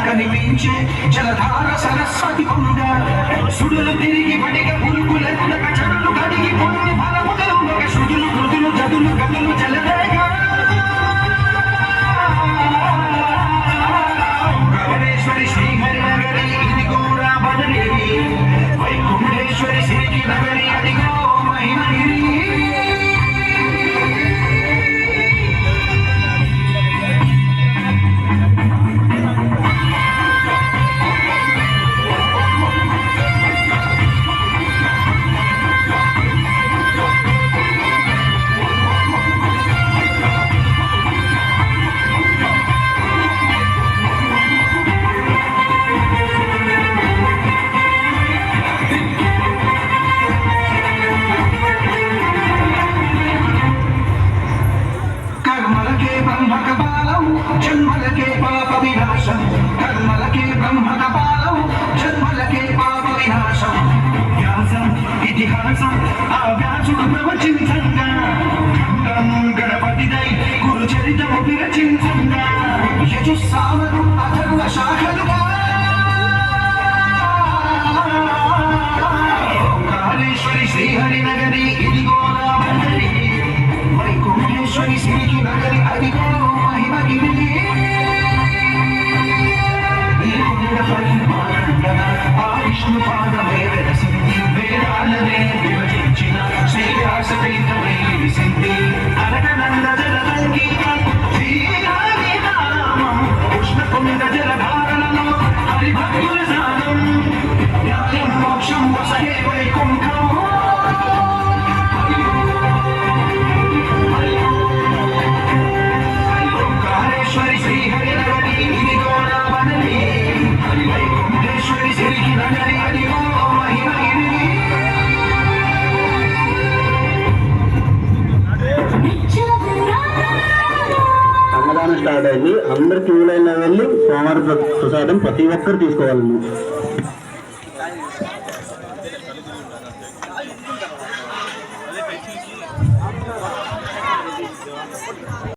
కనిపించే జలధార సరస్వతి కొండ సుడులు తిరిగి పడిగ పురుగులెత్త చెడులు కడిగి పొంది బలముదలు సుడులు మృదులు జదులు గదులు జలరేగా గౌరేశ్వరి శ్రీహరి నగరి ఇదిగో రాబడని వైకుంఠేశ్వరి శ్రీకి నగరి అదిగో మహిమగిరి జన్మలకే పాప వినాశం కర్మలకే బ్రహ్మక పాలం జన్మలకే పాప వినాశం వ్యాసం ఇతిహాసం ఆ వ్యాసుడు ప్రవచించంగా గణపతిదై గురు చరితము విరచించంగా యజుస్సామను అథర్వ శాఖలుగా ఓంకారేశ్వరి శ్రీహరి నగరి ఇదిగో రాబడని వైకుంఠేశ్వరి శ్రీకి నగరి అదిగో మహిమగిరి విష్ణు పాదమే వెలసింది వేదాలనే విభజించిన శ్రీవ్యాసపీఠమై విసింది అరగనంద జలదంగీతం శ్రీహరి నామం ఉష్ణకుండ జలధారణలో హరిభక్తుల సాధం న్యాయం మోక్షం వసహే వైకుంఠం ఓంకారేశ్వరి శ్రీహరి నగరి ఇదిగో రాబడని వైకుంఠేశ్వరి శ్రీకి నగరి అదిగో మహిమగిరి అన్నదానం స్టార్ట్ అయింది. అందరికి వీలైన వెళ్ళి సోమవారం ప్రసాదం ప్రతి ఒక్కరు తీసుకోవాలండి.